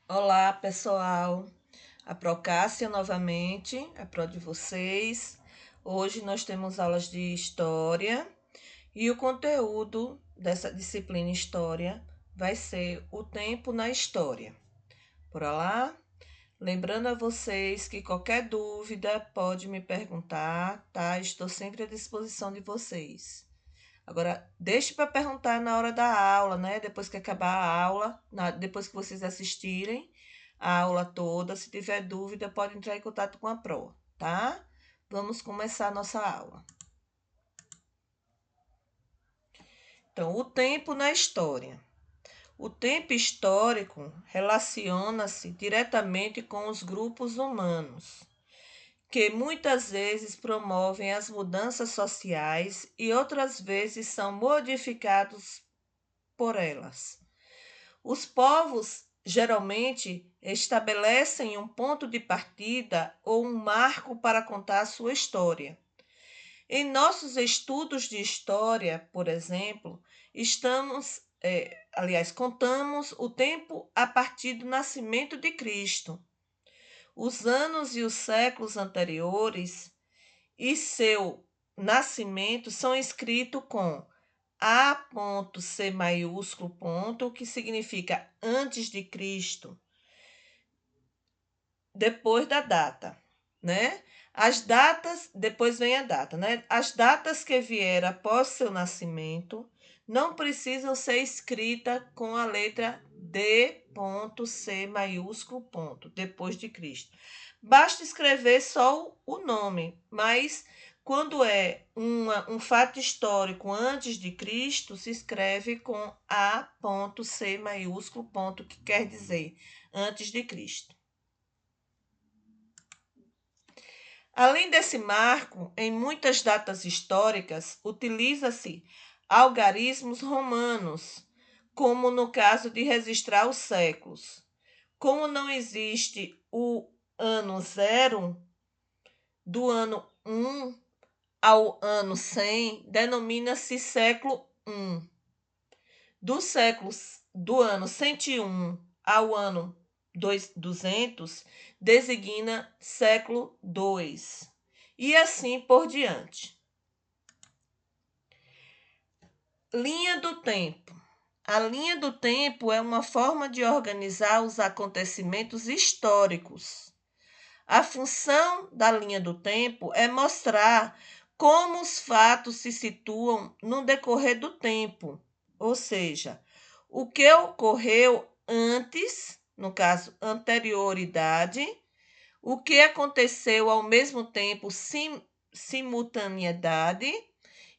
Olá, pessoal. A Procássia novamente, a Pro de vocês. Hoje nós temos aulas de História e o conteúdo dessa disciplina História vai ser o tempo na história. Por lá, lembrando a vocês que qualquer dúvida pode me perguntar, tá? Estou sempre à disposição de vocês. Agora, deixe para perguntar na hora da aula, né? Depois que acabar a aula, depois que vocês assistirem a aula toda, se tiver dúvida, pode entrar em contato com a Pro, tá? Vamos começar a nossa aula. Então, o tempo na história. O tempo histórico relaciona-se diretamente com os grupos humanos, que muitas vezes promovem as mudanças sociais e outras vezes são modificados por elas. Os povos geralmente estabelecem um ponto de partida ou um marco para contar sua história. Em nossos estudos de história, por exemplo, contamos o tempo a partir do nascimento de Cristo. Os anos e os séculos anteriores e seu nascimento são escritos com A.C maiúsculo ponto, que significa antes de Cristo, depois da data, né? As datas, depois vem a data, né? As datas que vieram após seu nascimento não precisam ser escritas com a letra D.C maiúsculo ponto, depois de Cristo. Basta escrever só o nome, mas quando é um fato histórico antes de Cristo, se escreve com A.C maiúsculo ponto, que quer dizer antes de Cristo. Além desse marco, em muitas datas históricas, utiliza-se algarismos romanos, como no caso de registrar os séculos. Como não existe o ano zero, do ano 1 ao ano 100, denomina-se século I. Do ano 101 ao ano 200, designa século II. E assim por diante. Linha do tempo. A linha do tempo é uma forma de organizar os acontecimentos históricos. A função da linha do tempo é mostrar como os fatos se situam no decorrer do tempo, ou seja, o que ocorreu antes, no caso, anterioridade, o que aconteceu ao mesmo tempo, simultaneidade,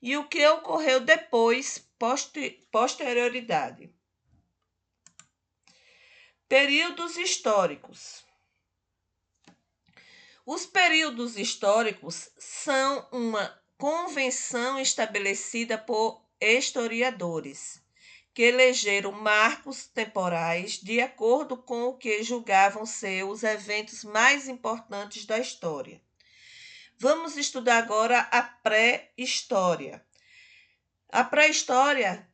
e o que ocorreu depois, posterioridade. Períodos históricos. Os períodos históricos são uma convenção estabelecida por historiadores, que elegeram marcos temporais de acordo com o que julgavam ser os eventos mais importantes da história. Vamos estudar agora a pré-história. A pré-história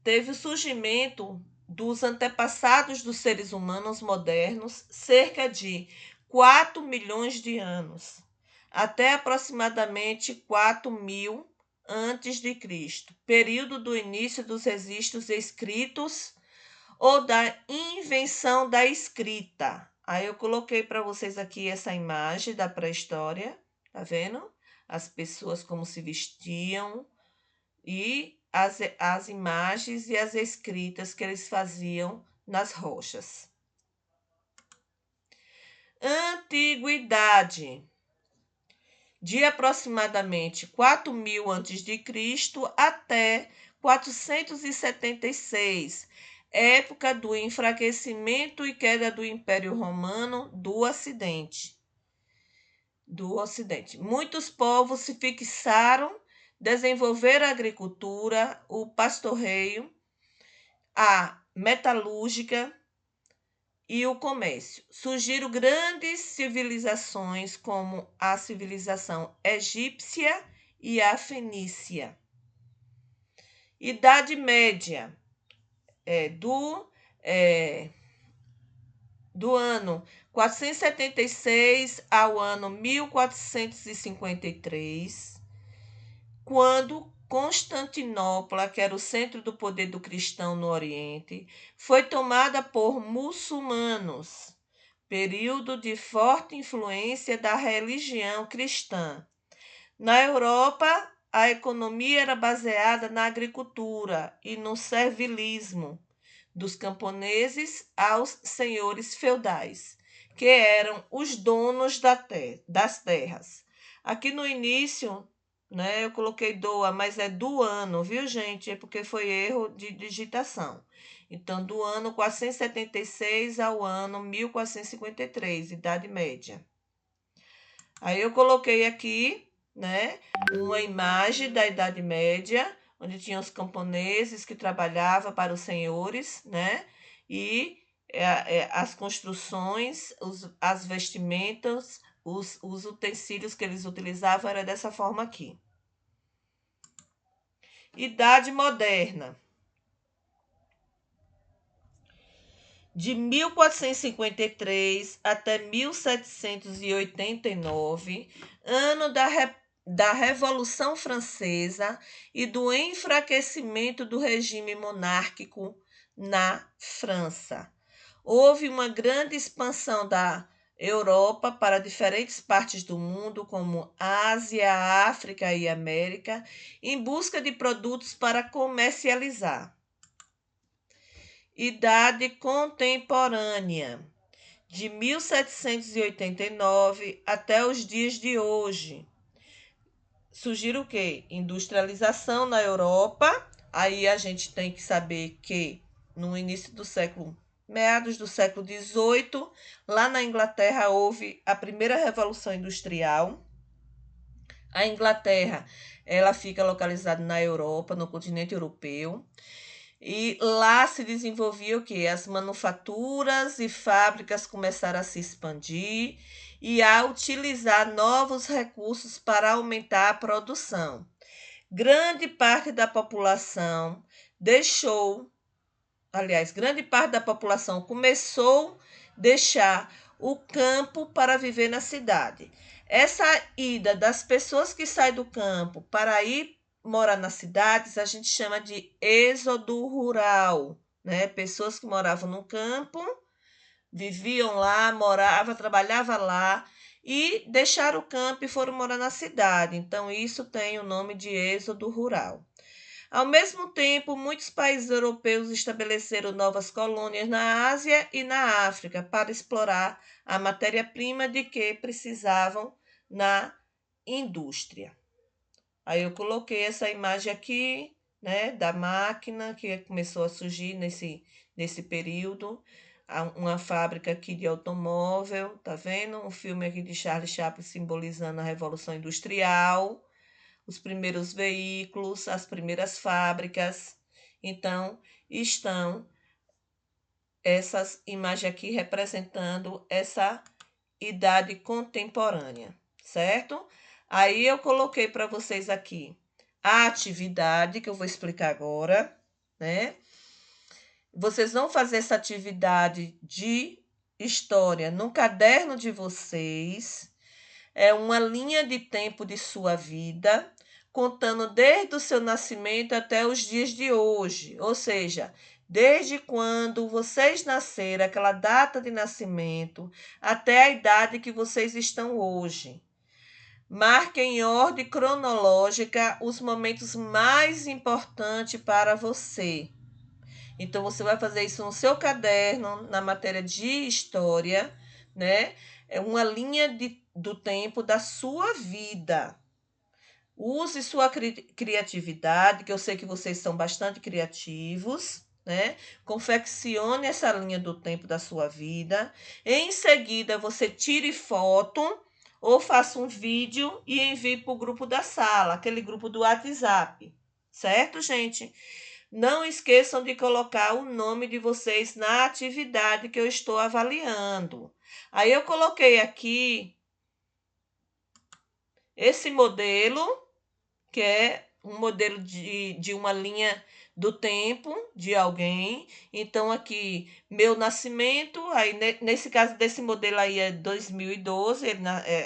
teve o surgimento dos antepassados dos seres humanos modernos cerca de 4 milhões de anos, até aproximadamente 4.000 antes de Cristo, período do início dos registros escritos ou da invenção da escrita. Aí eu coloquei para vocês aqui essa imagem da pré-história, tá vendo? As pessoas como se vestiam e as imagens e as escritas que eles faziam nas rochas. Antiguidade. De aproximadamente 4.000 a.C. até 476, época do enfraquecimento e queda do Império Romano do Ocidente. Muitos povos se fixaram, desenvolveram a agricultura, o pastoreio, a metalúrgica e o comércio. Surgiram grandes civilizações como a civilização egípcia e a fenícia. Idade Média, do ano 476 ao ano 1453, quando Constantinopla, que era o centro do poder do cristão no Oriente, foi tomada por muçulmanos, período de forte influência da religião cristã. Na Europa, a economia era baseada na agricultura e no servilismo, dos camponeses aos senhores feudais, que eram os donos das terras. Aqui no início, né, eu coloquei doa, mas é do ano, viu, gente? É porque foi erro de digitação. Então, do ano 476 ao ano 1453, Idade Média. Aí eu coloquei aqui, né, uma imagem da Idade Média, onde tinha os camponeses que trabalhavam para os senhores, né, e as construções, as vestimentas, os utensílios que eles utilizavam era dessa forma aqui. Idade Moderna. De 1453 até 1789, ano da Revolução Francesa e do enfraquecimento do regime monárquico na França. Houve uma grande expansão da Europa para diferentes partes do mundo, como Ásia, África e América, em busca de produtos para comercializar. Idade Contemporânea, de 1789 até os dias de hoje. Surgiu o quê? Industrialização na Europa. Aí a gente tem que saber que no início do século, meados do século XVIII, lá na Inglaterra houve a primeira Revolução Industrial. A Inglaterra, ela fica localizada na Europa, no continente europeu. E lá se desenvolvia o quê? As manufaturas e fábricas começaram a se expandir e a utilizar novos recursos para aumentar a produção. Grande parte da população grande parte da população começou a deixar o campo para viver na cidade. Essa ida das pessoas que saem do campo para ir morar nas cidades, a gente chama de êxodo rural, né? Pessoas que moravam no campo, viviam lá, moravam, trabalhavam lá e deixaram o campo e foram morar na cidade. Então, isso tem o nome de êxodo rural. Ao mesmo tempo, muitos países europeus estabeleceram novas colônias na Ásia e na África para explorar a matéria-prima de que precisavam na indústria. Aí eu coloquei essa imagem aqui, né, da máquina que começou a surgir nesse período. Uma fábrica aqui de automóvel, tá vendo? Um filme aqui de Charlie Chaplin simbolizando a Revolução Industrial, os primeiros veículos, as primeiras fábricas. Então, estão essas imagens aqui representando essa idade contemporânea, certo? Aí eu coloquei para vocês aqui a atividade que eu vou explicar agora, né? Vocês vão fazer essa atividade de história no caderno de vocês. É uma linha de tempo de sua vida, contando desde o seu nascimento até os dias de hoje, ou seja, desde quando vocês nasceram, aquela data de nascimento, até a idade que vocês estão hoje. Marque em ordem cronológica os momentos mais importantes para você. Então, você vai fazer isso no seu caderno, na matéria de história, né? É uma linha do tempo da sua vida. Use sua criatividade, que eu sei que vocês são bastante criativos, né? Confeccione essa linha do tempo da sua vida. Em seguida, você tire foto ou faça um vídeo e envie para o grupo da sala, aquele grupo do WhatsApp. Certo, gente? Não esqueçam de colocar o nome de vocês na atividade que eu estou avaliando. Aí eu coloquei aqui esse modelo, que é um modelo de uma linha do tempo de alguém. Então, aqui, meu nascimento, aí nesse caso desse modelo aí é 2012,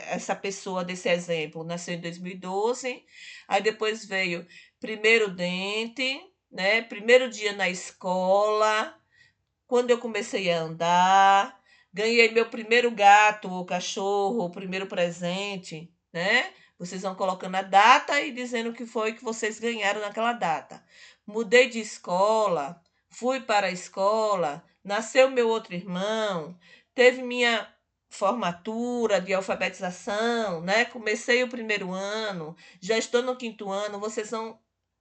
essa pessoa desse exemplo nasceu em 2012, aí depois veio primeiro dente, né? Primeiro dia na escola, quando eu comecei a andar, ganhei meu primeiro gato ou cachorro, o primeiro presente, né? Vocês vão colocando a data e dizendo o que foi que vocês ganharam naquela data. Mudei de escola, fui para a escola, nasceu meu outro irmão, teve minha formatura de alfabetização, né? Comecei o primeiro ano, já estou no quinto ano, vocês vão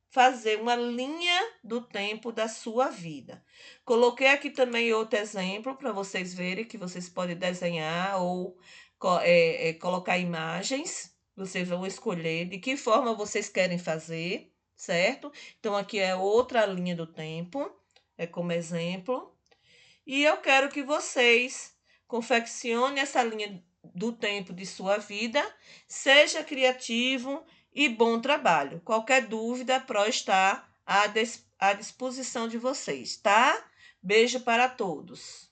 fazer uma linha do tempo da sua vida. Coloquei aqui também outro exemplo para vocês verem que vocês podem desenhar ou colocar imagens. Vocês vão escolher de que forma vocês querem fazer, certo? Então, aqui é outra linha do tempo, é como exemplo. E eu quero que vocês confeccionem essa linha do tempo de sua vida, seja criativo e bom trabalho. Qualquer dúvida, a Pro está à disposição de vocês, tá? Beijo para todos.